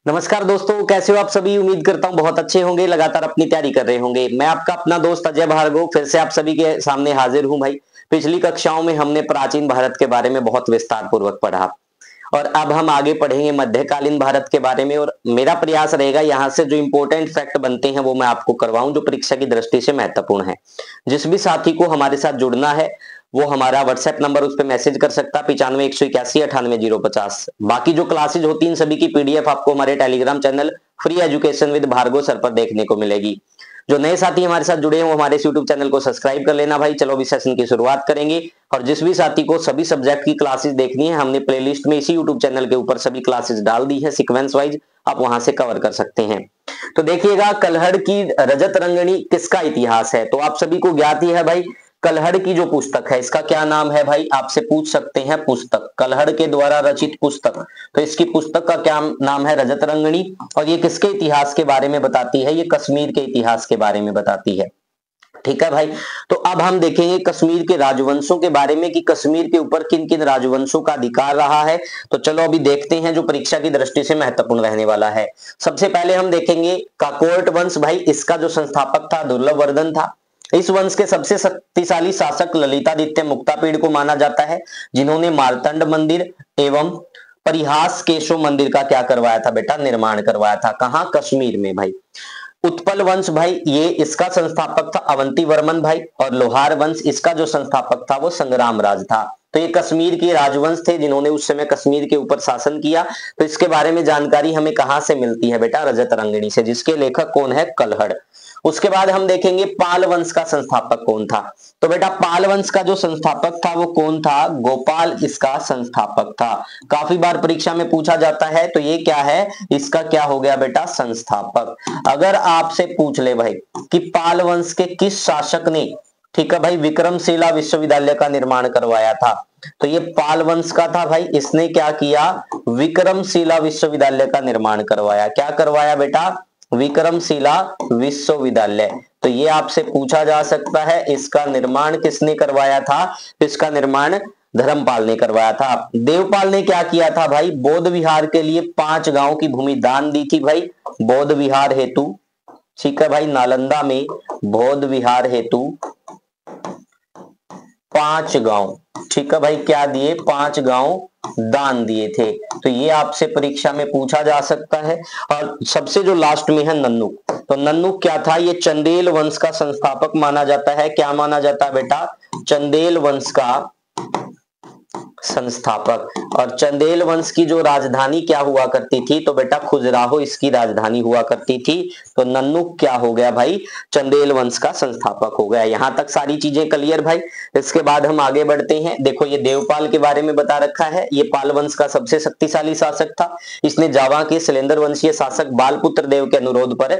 नमस्कार दोस्तों, कैसे हो आप सभी। उम्मीद करता हूं बहुत अच्छे होंगे, लगातार अपनी तैयारी कर रहे होंगे। मैं आपका अपना दोस्त अजय भार्गव फिर से आप सभी के सामने हाजिर हूं भाई। पिछली कक्षाओं में हमने प्राचीन भारत के बारे में बहुत विस्तार पूर्वक पढ़ा और अब हम आगे पढ़ेंगे मध्यकालीन भारत के बारे में। और मेरा प्रयास रहेगा यहाँ से जो इंपॉर्टेंट फैक्ट बनते हैं वो मैं आपको करवाऊं, जो परीक्षा की दृष्टि से महत्वपूर्ण है। जिस भी साथी को हमारे साथ जुड़ना है वो हमारा व्हाट्सएप नंबर, उस पर मैसेज कर सकता है 95 181 98 050। बाकी जो क्लासेज होती हैं इन सभी की पीडीएफ आपको हमारे Telegram channel free education with Bhargav sir पर देखने को मिलेगी। जो नए साथी हमारे साथ जुड़े हैं वो हमारे इस यूट्यूब चैनल को सब्सक्राइब कर लेना भाई। चलो अभी सेशन की शुरुआत करेंगे। और जिस भी साथी को सभी सब्जेक्ट की क्लासेस देखनी है, हमने प्लेलिस्ट में इसी यूट्यूब चैनल के ऊपर सभी क्लासेस डाल दी है सीक्वेंस वाइज, आप वहां से कवर कर सकते हैं। तो देखिएगा, कल्हड़ की रजत रंगनी किसका इतिहास है, तो आप सभी को ज्ञात ही है भाई। कल्हड़ की जो पुस्तक है इसका क्या नाम है भाई, आपसे पूछ सकते हैं। पुस्तक कल्हड़ के द्वारा रचित पुस्तक, तो इसकी पुस्तक का क्या नाम है, रजत रंगनी। और ये किसके इतिहास के बारे में बताती है, ये कश्मीर के इतिहास के बारे में बताती है। ठीक है भाई। तो अब हम देखेंगे कश्मीर के राजवंशों के बारे में कि कश्मीर के ऊपर किन किन राजवंशों का अधिकार रहा है। तो चलो अभी देखते हैं जो परीक्षा की दृष्टि से महत्वपूर्ण रहने वाला है। सबसे पहले हम देखेंगे काकोट वंश भाई, इसका जो संस्थापक था दुर्लभवर्धन था। इस वंश के सबसे शक्तिशाली शासक ललितादित्य मुक्तापीड़ को माना जाता है, जिन्होंने मार्तंड मंदिर एवं परिहास केशव मंदिर का क्या करवाया था बेटा, निर्माण करवाया था। कहां, कश्मीर में भाई। उत्पल वंश भाई, ये इसका संस्थापक था अवंती वर्मन भाई। और लोहार वंश, इसका जो संस्थापक था वो संग्राम राज था। तो ये कश्मीर के राजवंश थे जिन्होंने उस समय कश्मीर के ऊपर शासन किया। तो इसके बारे में जानकारी हमें कहां से मिलती है बेटा, रजत रंगिणी से, जिसके लेखक कौन है, कल्हड़। उसके बाद हम देखेंगे पाल वंश का संस्थापक कौन था। तो बेटा पाल वंश का जो संस्थापक था वो कौन था, गोपाल इसका संस्थापक था। काफी बार परीक्षा में पूछा जाता है, तो ये क्या है, इसका क्या हो गया बेटा, संस्थापक। अगर आपसे पूछ ले भाई कि पाल वंश के किस शासक ने, ठीक है भाई, विक्रमशिला विश्वविद्यालय का निर्माण करवाया था, तो ये पाल वंश का था भाई। इसने क्या किया, विक्रमशिला विश्वविद्यालय का निर्माण करवाया। क्या करवाया बेटा, विक्रमशिला विश्वविद्यालय। तो ये आपसे पूछा जा सकता है, इसका निर्माण किसने करवाया था, इसका निर्माण धर्मपाल ने करवाया था। देवपाल ने क्या किया था भाई, बौद्ध विहार के लिए 5 गांव की भूमि दान दी थी भाई, बौद्ध विहार हेतु। ठीक है भाई, नालंदा में बौद्ध विहार हेतु 5 गांव, ठीक है भाई, क्या दिए, 5 गांव दान दिए थे। तो ये आपसे परीक्षा में पूछा जा सकता है। और सबसे जो लास्ट में है नन्नुक, तो नन्नुक क्या था, ये चंदेल वंश का संस्थापक माना जाता है। क्या माना जाता है बेटा, चंदेल वंश का संस्थापक। और चंदेल वंश की जो राजधानी क्या हुआ करती थी, तो बेटा खुजराहो इसकी राजधानी हुआ करती थी। तो नन्नुक क्या हो गया भाई, चंदेल वंश का संस्थापक हो गया। यहां तक सारी चीजें क्लियर भाई। इसके बाद हम आगे बढ़ते हैं। देखो ये देवपाल के बारे में बता रखा है, ये पाल वंश का सबसे शक्तिशाली शासक था। इसने जावा के शैलेंद्र वंशीय शासक बालपुत्र देव के अनुरोध पर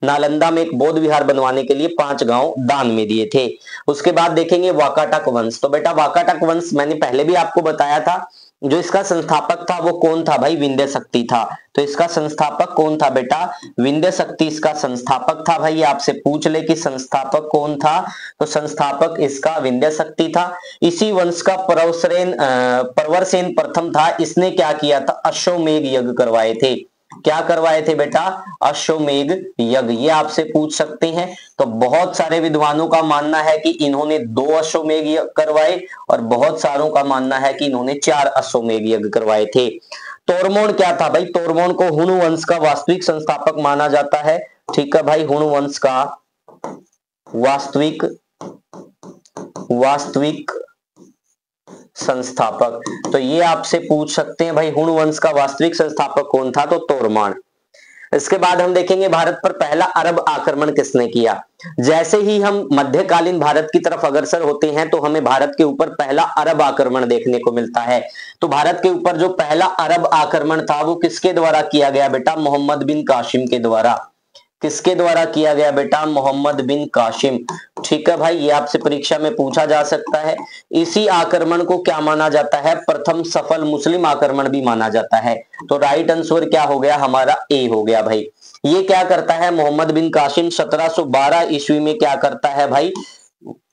नालंदा में एक बौद्ध विहार बनवाने के लिए 5 गांव दान में दिए थे। उसके बाद देखेंगे वाकाटक वंश। तो बेटा वाकाटक वंश मैंने पहले भी आपको बताया था, जो इसका संस्थापक था वो कौन था भाई, विंध्य शक्ति था। तो इसका संस्थापक कौन था बेटा, विंध्य शक्ति इसका संस्थापक था भाई। आपसे पूछ ले कि संस्थापक कौन था, तो संस्थापक इसका विंध्य शक्ति था। इसी वंश का प्रवरसेन प्रथम था। इसने क्या किया था, अश्वमेध यज्ञ करवाए थे। क्या करवाए थे बेटा, अश्वमेध यज्ञ। ये आपसे पूछ सकते हैं। तो बहुत सारे विद्वानों का मानना है कि इन्होंने 2 अश्वमेध यज्ञ करवाए और बहुत सारों का मानना है कि इन्होंने 4 अश्वमेध यज्ञ करवाए थे। तोरमोन क्या था भाई, तोरमोन को हुनु वंश का वास्तविक संस्थापक माना जाता है। ठीक है भाई, हुनु वंश का वास्तविक संस्थापक। तो ये आपसे पूछ सकते हैं भाई, हुण वंश का वास्तविक संस्थापक कौन था, तो तोरमान। इसके बाद हम देखेंगे भारत पर पहला अरब आक्रमण किसने किया। जैसे ही हम मध्यकालीन भारत की तरफ अग्रसर होते हैं तो हमें भारत के ऊपर पहला अरब आक्रमण देखने को मिलता है। तो भारत के ऊपर जो पहला अरब आक्रमण था वो किसके द्वारा किया गया बेटा, मोहम्मद बिन कासिम के द्वारा। किसके द्वारा किया गया बेटा, मोहम्मद बिन कासिम। ठीक है भाई, ये आपसे परीक्षा में पूछा जा सकता है। इसी आक्रमण को क्या माना जाता है, प्रथम सफल मुस्लिम आक्रमण भी माना जाता है। तो राइट आंसर क्या हो गया हमारा, ए हो गया भाई। ये क्या करता है, मोहम्मद बिन कासिम 1712 ईस्वी में क्या करता है भाई,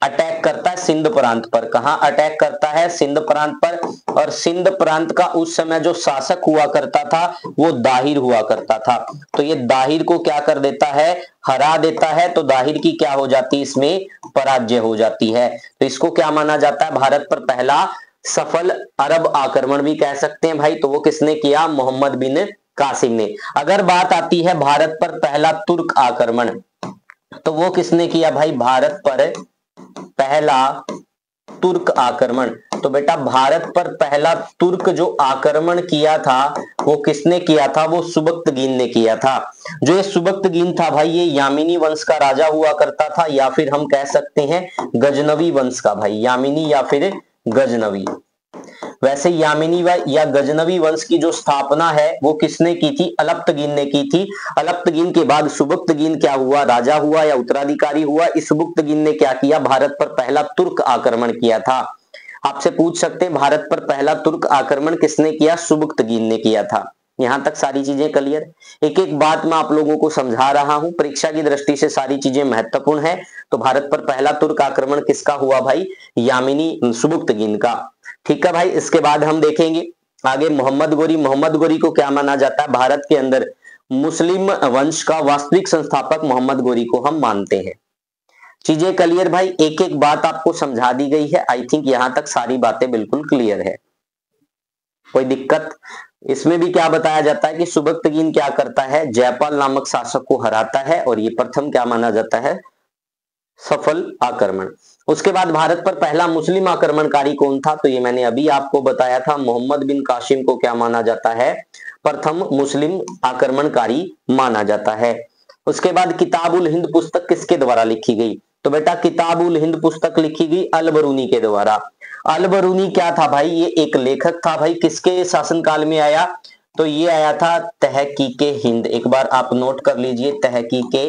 अटैक करता है सिंध प्रांत पर। कहां अटैक करता है? सिंध प्रांत पर। और सिंध प्रांत का उस समय जो शासक हुआ करता था वो दाहिर हुआ करता था। तो ये दाहिर को क्या कर देता है? हरा देता है। तो दाहिर की क्या हो जाती है? इसमें पराजय हो जाती है। तो इसको क्या माना जाता है? भारत पर पहला सफल अरब आक्रमण भी कह सकते हैं भाई। तो वो किसने किया? मोहम्मद बिन कासिम ने। अगर बात आती है भारत पर पहला तुर्क आक्रमण, तो वो किसने किया भाई? भारत पर पहला तुर्क आक्रमण। तो बेटा भारत पर पहला तुर्क जो आक्रमण किया था वो किसने किया था? वो सुबक्तगीन ने किया था। जो ये सुबक्तगीन था भाई, ये यामिनी वंश का राजा हुआ करता था, या फिर हम कह सकते हैं गजनवी वंश का भाई, यामिनी या फिर गजनवी। वैसे यामिनी या गजनवी वंश की जो स्थापना है वो किसने की थी? अलप्तगीन ने की थी। अलप्तगीन के बाद सुबक्तगीन क्या हुआ? राजा हुआ या उत्तराधिकारी हुआ। इस सुबक्तगीन ने क्या किया? भारत पर पहला तुर्क आक्रमण किया था। आपसे पूछ सकते हैं भारत पर पहला तुर्क आक्रमण किसने किया? सुबक्तगीन ने किया था। यहां तक सारी चीजें क्लियर? एक एक बात मैं आप लोगों को समझा रहा हूं, परीक्षा की दृष्टि से सारी चीजें महत्वपूर्ण है। तो भारत पर पहला तुर्क आक्रमण किसका हुआ भाई? यामिनी सुबक्तगीन का। ठीक है भाई। इसके बाद हम देखेंगे आगे मोहम्मद गोरी। मोहम्मद गोरी को क्या माना जाता है? भारत के अंदर मुस्लिम वंश का वास्तविक संस्थापक मोहम्मद गोरी को हम मानते हैं। चीजें क्लियर भाई? एक एक बात आपको समझा दी गई है। आई थिंक यहां तक सारी बातें बिल्कुल क्लियर है, कोई दिक्कत? इसमें भी क्या बताया जाता है कि सुबक्तगीन क्या करता है? जयपाल नामक शासक को हराता है, और ये प्रथम क्या माना जाता है? सफल आक्रमण। उसके बाद भारत पर पहला मुस्लिम आक्रमणकारी कौन था? तो ये मैंने अभी आपको बताया था, मोहम्मद बिन कासिम को क्या माना जाता है? प्रथम मुस्लिम आक्रमणकारी माना जाता है। उसके बाद किताब उल हिंद पुस्तक किसके द्वारा लिखी गई? तो बेटा किताब उल हिंद पुस्तक लिखी गई अल बरूनी के द्वारा। अल बरूनी क्या था भाई? ये एक लेखक था भाई। किसके शासनकाल में आया? तो ये आया था तहकीके हिंद। एक बार आप नोट कर लीजिए, तहकीके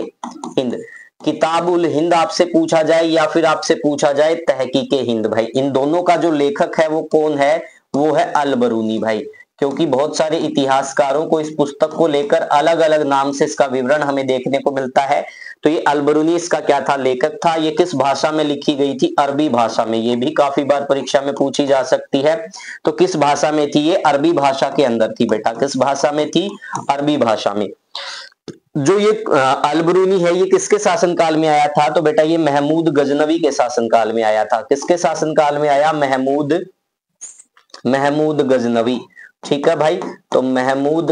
हिंद। किताब उल हिंद आपसे पूछा जाए या फिर आपसे पूछा जाए तहकीके हिंद भाई, इन दोनों का जो लेखक है वो कौन है? वो है अल बरूनी भाई। क्योंकि बहुत सारे इतिहासकारों को इस पुस्तक को लेकर अलग अलग नाम से इसका विवरण हमें देखने को मिलता है। तो ये अल बरूनी इसका क्या था? लेखक था। ये किस भाषा में लिखी गई थी? अरबी भाषा में। ये भी काफी बार परीक्षा में पूछी जा सकती है। तो किस भाषा में थी? ये अरबी भाषा के अंदर थी बेटा। किस भाषा में थी? अरबी भाषा में। जो ये अल बरूनी है ये किसके शासनकाल में आया था? तो बेटा ये महमूद गजनवी के शासनकाल में आया था। किसके शासनकाल में आया? महमूद गजनवी। ठीक है भाई। तो महमूद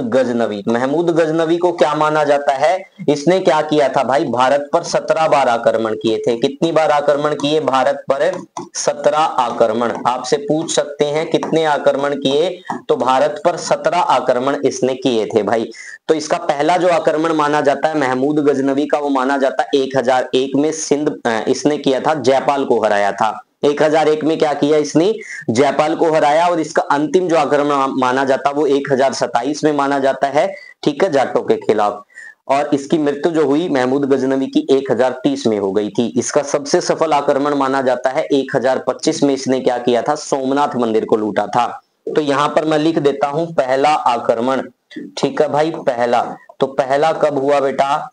गजनवी को क्या माना जाता है? इसने क्या किया था भाई? भारत पर 17 बार आक्रमण किए थे। कितनी बार आक्रमण किए? भारत पर 17 आक्रमण। आपसे पूछ सकते हैं कितने आक्रमण किए? तो भारत पर 17 आक्रमण इसने किए थे भाई। तो इसका पहला जो आक्रमण माना जाता है महमूद गजनवी का, वो माना जाता है 1001 में सिंध इसने किया था, जयपाल को हराया था। 1001 में क्या किया इसने? जयपाल को हराया। और इसका अंतिम जो आक्रमण माना जाता है वो 1027 में माना जाटा है। ठीक है, जाटों के खिलाफ। और इसकी मृत्यु जो हुई महमूद गजनवी की 1030 में हो गई थी। इसका सबसे सफल आक्रमण माना जाता है 1025 में इसने क्या किया था? सोमनाथ मंदिर को लूटा था। तो यहां पर मैं लिख देता हूं पहला आक्रमण। ठीक है भाई, पहला। तो पहला कब हुआ बेटा?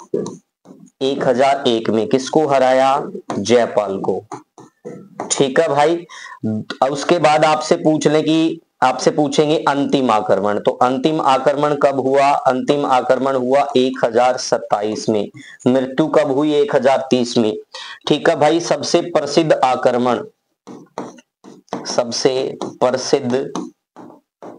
1001 में। किसको हराया? जयपाल को। ठीक है भाई। अब उसके बाद आपसे पूछेंगे अंतिम आक्रमण। तो अंतिम आक्रमण कब हुआ? अंतिम आक्रमण हुआ 1027 में। मृत्यु कब हुई? 1030 में। ठीक है भाई। सबसे प्रसिद्ध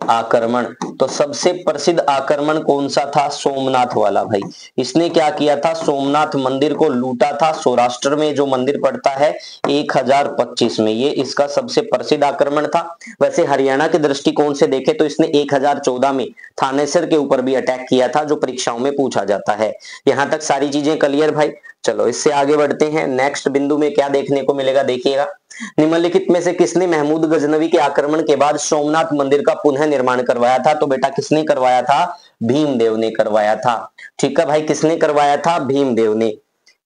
आक्रमण, तो सबसे प्रसिद्ध आक्रमण कौन सा था? सोमनाथ वाला भाई। इसने क्या किया था? सोमनाथ मंदिर को लूटा था। सौराष्ट्र में जो मंदिर पड़ता है 1025 में, ये इसका सबसे प्रसिद्ध आक्रमण था। वैसे हरियाणा के दृष्टिकोण से देखें तो इसने 1014 में थानेसर के ऊपर भी अटैक किया था, जो परीक्षाओं में पूछा जाता है। यहां तक सारी चीजें क्लियर भाई? चलो इससे आगे बढ़ते हैं। नेक्स्ट बिंदु में क्या देखने को मिलेगा, देखिएगा। निम्नलिखित में से किसने महमूद गजनवी के आक्रमण के बाद सोमनाथ मंदिर का पुनः निर्माण करवाया था? तो बेटा किसने करवाया था? भीमदेव ने करवाया था। ठीक है भाई, किसने करवाया था? भीमदेव ने।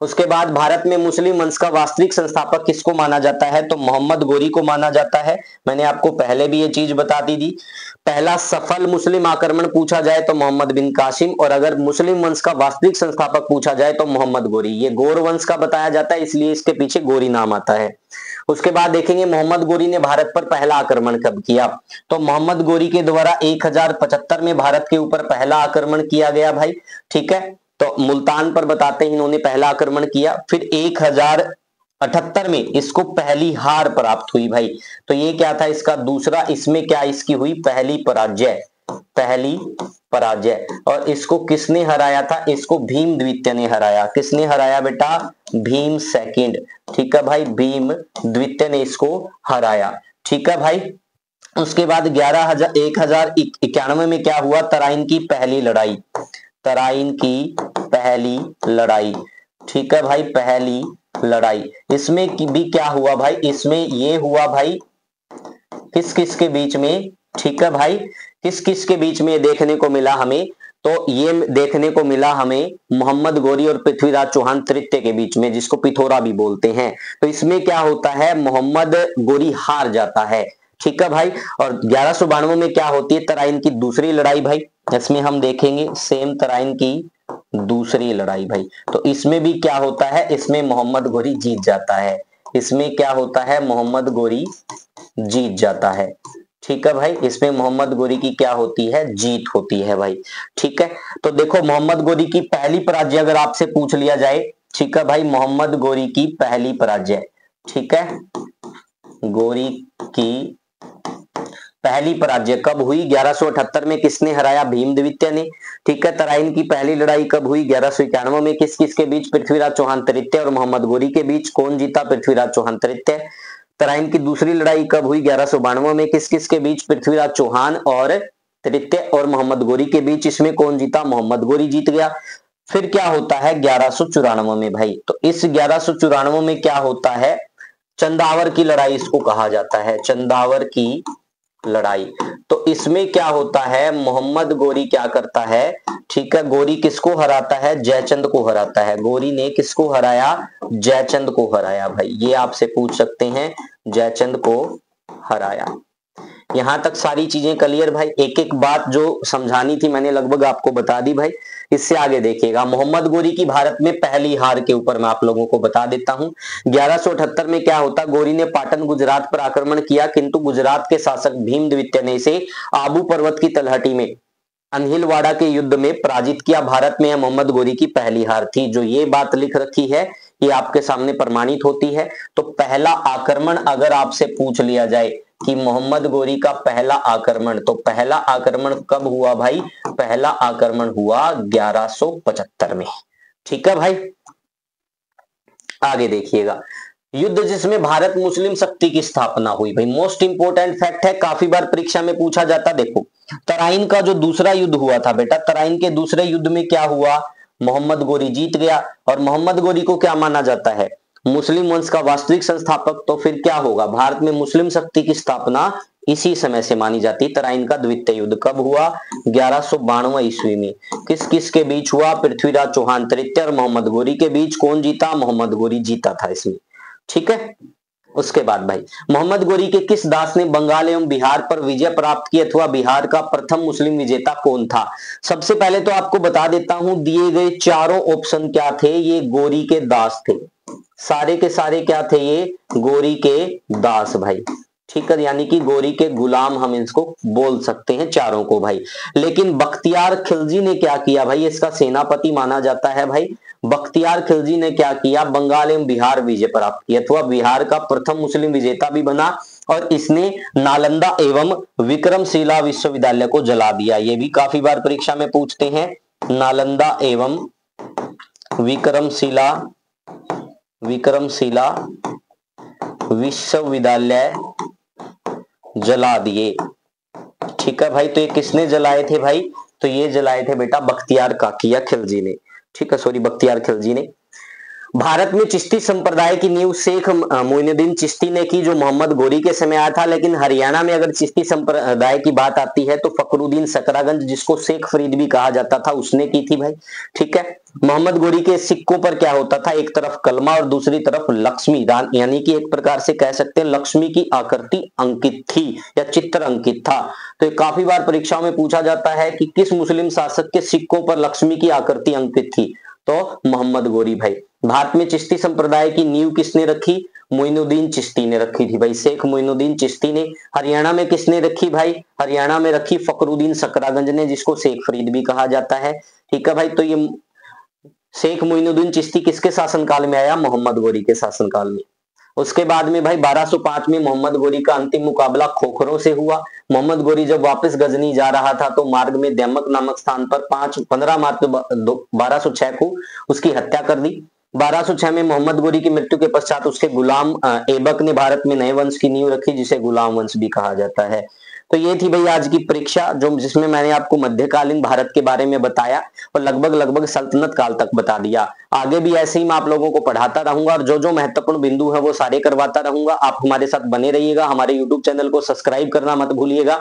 उसके बाद भारत में मुस्लिम वंश का वास्तविक संस्थापक किसको माना जाता है? तो मोहम्मद गोरी को माना जाता है। मैंने आपको पहले भी ये चीज बता दी थी। पहला सफल मुस्लिम आक्रमण पूछा जाए तो मोहम्मद बिन कासिम, और अगर मुस्लिम वंश का वास्तविक संस्थापक पूछा जाए तो मोहम्मद गोरी। ये गोर वंश का बताया जाता है, इसलिए इसके पीछे गोरी नाम आता है। उसके बाद देखेंगे मोहम्मद गोरी ने भारत पर पहला आक्रमण कब किया? तो मोहम्मद गोरी के द्वारा 1075 में भारत के ऊपर पहला आक्रमण किया गया भाई। ठीक है, तो मुल्तान पर बताते हैं इन्होंने पहला आक्रमण किया। फिर 1078 में इसको पहली हार प्राप्त हुई भाई। तो ये क्या था इसका दूसरा, इसमें क्या इसकी हुई? पहली पराजय, पहली पराजय। और इसको किसने हराया था? इसको भीम द्वितीय ने हराया। किसने हराया बेटा? भीम सेकंड। ठीक है भाई, भीम द्वितीय ने इसको हराया। ठीक है भाई। उसके बाद 1091 में क्या हुआ? तराइन की पहली लड़ाई, तराइन की पहली लड़ाई। ठीक है भाई, पहली लड़ाई। इसमें भी क्या हुआ भाई? इसमें ये हुआ भाई किस किस के बीच में? ठीक है भाई, किस किस के बीच में देखने को मिला हमें? तो ये देखने को मिला हमें मोहम्मद गोरी और पृथ्वीराज चौहान तृतीय के बीच में, जिसको पिथौरा भी बोलते हैं। तो इसमें क्या होता है? मोहम्मद गोरी हार जाता है। ठीक है भाई। और 1192 में क्या होती है? तराइन की दूसरी लड़ाई भाई। इसमें हम देखेंगे सेम तराइन की दूसरी लड़ाई भाई। तो इसमें भी क्या होता है? इसमें मोहम्मद गोरी जीत जाता है। इसमें क्या होता है? मोहम्मद गोरी जीत जाता है। ठीक है भाई, इसमें मोहम्मद गोरी की क्या होती है? जीत होती है भाई। ठीक है, तो देखो मोहम्मद गोरी की पहली पराजय अगर आपसे पूछ लिया जाए, ठीक है भाई, मोहम्मद गोरी की पहली पराजय। ठीक है, गोरी की पहली पराजय कब हुई? 1178 में। किसने हराया? भीम द्वितीय ने। ठीक है। तराइन की पहली लड़ाई कब हुई? 1191 में। किस किस के बीच? पृथ्वीराज चौहान तृतीय और मोहम्मद गोरी के बीच। कौन जीता? पृथ्वीराज चौहान तृतीय। तराइन की दूसरी लड़ाई कब हुई? 1192 में। किस किस के बीच? पृथ्वीराज चौहान और तृतीय और मोहम्मद गोरी के बीच। इसमें कौन जीता? मोहम्मद गोरी जीत गया। फिर क्या होता है? 1194 में भाई। तो इस 1194 में क्या होता है? चंदावर की लड़ाई इसको कहा जाता है, चंदावर की लड़ाई। तो इसमें क्या होता है? मोहम्मद गोरी क्या करता है? ठीक है, गोरी किसको हराता है? जयचंद को हराता है। गोरी ने किसको हराया? जयचंद को हराया भाई। ये आपसे पूछ सकते हैं, जयचंद को हराया। यहां तक सारी चीजें क्लियर भाई। एक एक बात जो समझानी थी मैंने लगभग आपको बता दी भाई। इससे आगे देखिएगा, मोहम्मद गोरी की भारत में पहली हार के ऊपर मैं आप लोगों को बता देता हूं। 1178 में क्या होता? गोरी ने पाटन गुजरात पर आक्रमण किया, किंतु गुजरात के शासक भीम द्वितीय ने इसे आबू पर्वत की तलहटी में अनहिलवाड़ा के युद्ध में पराजित किया। भारत में मोहम्मद गोरी की पहली हार थी। जो ये बात लिख रखी है ये आपके सामने प्रमाणित होती है। तो पहला आक्रमण अगर आपसे पूछ लिया जाए कि मोहम्मद गोरी का पहला आक्रमण, तो पहला आक्रमण कब हुआ भाई? पहला आक्रमण हुआ 1175 में। ठीक है भाई, आगे देखिएगा। युद्ध जिसमें भारत मुस्लिम शक्ति की स्थापना हुई भाई, मोस्ट इंपोर्टेंट फैक्ट है, काफी बार परीक्षा में पूछा जाता। देखो तराइन का जो दूसरा युद्ध हुआ था बेटा, तराइन के दूसरे युद्ध में क्या हुआ? मोहम्मद गोरी जीत गया। और मोहम्मद गोरी को क्या माना जाता है? मुस्लिम वंश का वास्तविक संस्थापक। तो फिर क्या होगा? भारत में मुस्लिम शक्ति की स्थापना इसी समय से मानी जाती। तराइन का द्वितीय युद्ध कब हुआ? 1192 ईस्वी में। किस किस के बीच हुआ? पृथ्वीराज चौहान तृतीय और मोहम्मद गोरी के बीच। कौन जीता? मोहम्मद गोरी जीता था इसमें। ठीक है। उसके बाद भाई, मोहम्मद गोरी के किस दास ने बंगाल एवं बिहार पर विजय प्राप्त की, अथवा बिहार का प्रथम मुस्लिम विजेता कौन था? सबसे पहले तो आपको बता देता हूं, दिए गए चारों ऑप्शन क्या थे? ये गोरी के दास थे। सारे के सारे क्या थे? ये गोरी के दास भाई। ठीक है, यानी कि गोरी के गुलाम हम इसको बोल सकते हैं चारों को भाई। लेकिन बख्तियार खिलजी ने क्या किया भाई? इसका सेनापति माना जाता है भाई। बख्तियार खिलजी ने क्या किया? बंगाल एवं बिहार विजय प्राप्त किया, अथवा बिहार का प्रथम मुस्लिम विजेता भी बना। और इसने नालंदा एवं विक्रमशिला विश्वविद्यालय को जला दिया। ये भी काफी बार परीक्षा में पूछते हैं। नालंदा एवं विक्रमशिला विश्वविद्यालय जला दिए। ठीक है भाई, तो ये किसने जलाए थे भाई? तो ये जलाए थे बेटा बख्तियार काकी या खिलजी ने। ठीक है, सॉरी, बख्तियार खिलजी ने। भारत में चिश्ती संप्रदाय की नींव शेख मोइनुद्दीन चिश्ती ने की, जो मोहम्मद गोरी के समय आया था। लेकिन हरियाणा में अगर चिश्ती संप्रदाय की बात आती है तो फखरुद्दीन सकरागंज, जिसको शेख फरीद भी कहा जाता था, उसने की थी भाई। ठीक है, मोहम्मद गोरी के सिक्कों पर क्या होता था, एक तरफ कलमा और दूसरी तरफ लक्ष्मी, यानी कि एक प्रकार से कह सकते हैं लक्ष्मी की आकृति अंकित थी या चित्र अंकित था। तो काफी बार परीक्षाओं में पूछा जाता है कि किस मुस्लिम शासक के सिक्कों पर लक्ष्मी की आकृति अंकित थी, तो मोहम्मद गोरी भाई। भारत में चिश्ती संप्रदाय की नींव किसने रखी, मोइनुद्दीन चिश्ती ने रखी थी भाई, शेख मोइनुद्दीन चिश्ती ने। हरियाणा में किसने रखी भाई, हरियाणा में रखी फखरुद्दीन सकरागंज ने, जिसको शेख फरीद भी कहा जाता है। ठीक है भाई, तो ये शेख मोइनुद्दीन चिश्ती किसके शासनकाल में आया, मोहम्मद गोरी के शासनकाल में। उसके बाद में भाई 1205 में मोहम्मद गोरी का अंतिम मुकाबला खोखरों से हुआ। मोहम्मद गोरी जब वापस गजनी जा रहा था तो मार्ग में दमक नामक स्थान पर 15 मार्च 1206 को उसकी हत्या कर दी। 1206 में मोहम्मद गोरी की मृत्यु के पश्चात उसके गुलाम ऐबक ने भारत में नए वंश की नींव रखी, जिसे गुलाम वंश भी कहा जाता है। तो ये थी भाई आज की परीक्षा, जो जिसमें मैंने आपको मध्यकालीन भारत के बारे में बताया और लगभग सल्तनत काल तक बता दिया। आगे भी ऐसे ही मैं आप लोगों को पढ़ाता रहूंगा और जो जो महत्वपूर्ण बिंदु है वो सारे करवाता रहूंगा। आप हमारे साथ बने रहिएगा, हमारे यूट्यूब चैनल को सब्सक्राइब करना मत भूलिएगा।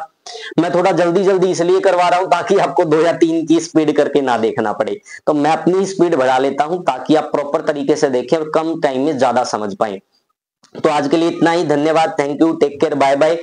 मैं थोड़ा जल्दी इसलिए करवा रहा हूं ताकि आपको 2 या 3 की स्पीड करके ना देखना पड़े, तो मैं अपनी स्पीड बढ़ा लेता हूं ताकि आप प्रॉपर तरीके से देखें और कम टाइम में ज्यादा समझ पाए। तो आज के लिए इतना ही, धन्यवाद, thank you, take care, bye bye.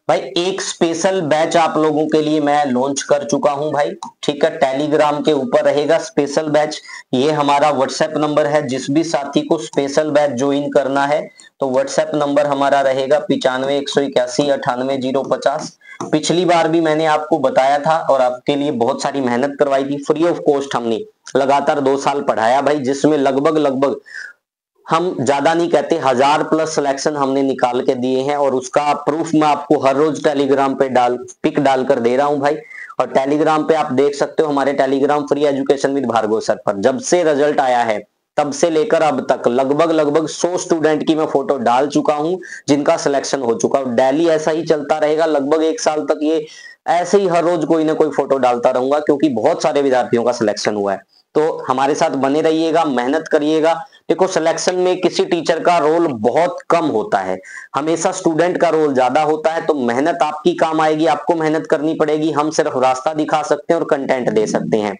भाई एक स्पेशल बैच आप लोगों के लिए मैं लॉन्च कर चुका हूं भाई। ठीक है, टेलीग्राम के ऊपर रहेगा स्पेशल बैच। ये हमारा व्हाट्सएप नंबर है, जिस भी साथी को स्पेशल बैच ज्वाइन करना है तो व्हाट्सएप नंबर हमारा रहेगा 95 181 98 050। पिछली बार भी मैंने आपको बताया था और आपके लिए बहुत सारी मेहनत करवाई थी, फ्री ऑफ कॉस्ट हमने लगातार 2 साल पढ़ाया भाई, जिसमें लगभग हम ज्यादा नहीं कहते 1000+ सिलेक्शन हमने निकाल के दिए हैं। और उसका प्रूफ मैं आपको हर रोज टेलीग्राम पे पिक डालकर दे रहा हूं भाई। और टेलीग्राम पे आप देख सकते हो हमारे Telegram free education with Bhargav sir पर जब से रिजल्ट आया है तब से लेकर अब तक लगभग 100 स्टूडेंट की मैं फोटो डाल चुका हूं जिनका सिलेक्शन हो चुका है। डेली ऐसा ही चलता रहेगा, लगभग 1 साल तक ये ऐसे ही हर रोज कोई ना कोई फोटो डालता रहूंगा, क्योंकि बहुत सारे विद्यार्थियों का सिलेक्शन हुआ है। तो हमारे साथ बने रहिएगा, मेहनत करिएगा। देखो सिलेक्शन में किसी टीचर का रोल बहुत कम होता है, हमेशा स्टूडेंट का रोल ज्यादा होता है। तो मेहनत आपकी काम आएगी, आपको मेहनत करनी पड़ेगी। हम सिर्फ रास्ता दिखा सकते हैं और कंटेंट दे सकते हैं।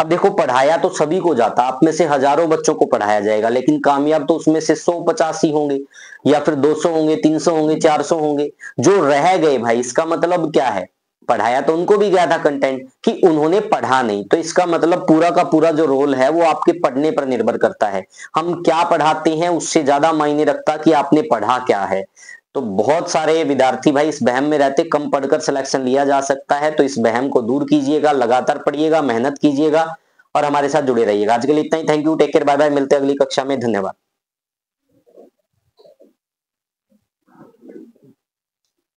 अब देखो पढ़ाया तो सभी को जाता, आप में से हजारों बच्चों को पढ़ाया जाएगा, लेकिन कामयाब तो उसमें से 150 ही होंगे, या फिर 200 होंगे, 300 होंगे, 400 होंगे। जो रह गए भाई, इसका मतलब क्या है, पढ़ाया तो उनको भी गया था कंटेंट, कि उन्होंने पढ़ा नहीं। तो इसका मतलब पूरा का पूरा जो रोल है वो आपके पढ़ने पर निर्भर करता है। हम क्या पढ़ाते हैं उससे ज्यादा मायने रखता कि आपने पढ़ा क्या है। तो बहुत सारे विद्यार्थी भाई इस वहम में रहते कम पढ़कर सिलेक्शन लिया जा सकता है, तो इस वहम को दूर कीजिएगा, लगातार पढ़िएगा, मेहनत कीजिएगा और हमारे साथ जुड़े रहिएगा। आज के लिए इतना ही, thank you, take care, bye bye, मिलते हैं अगली कक्षा में, धन्यवाद।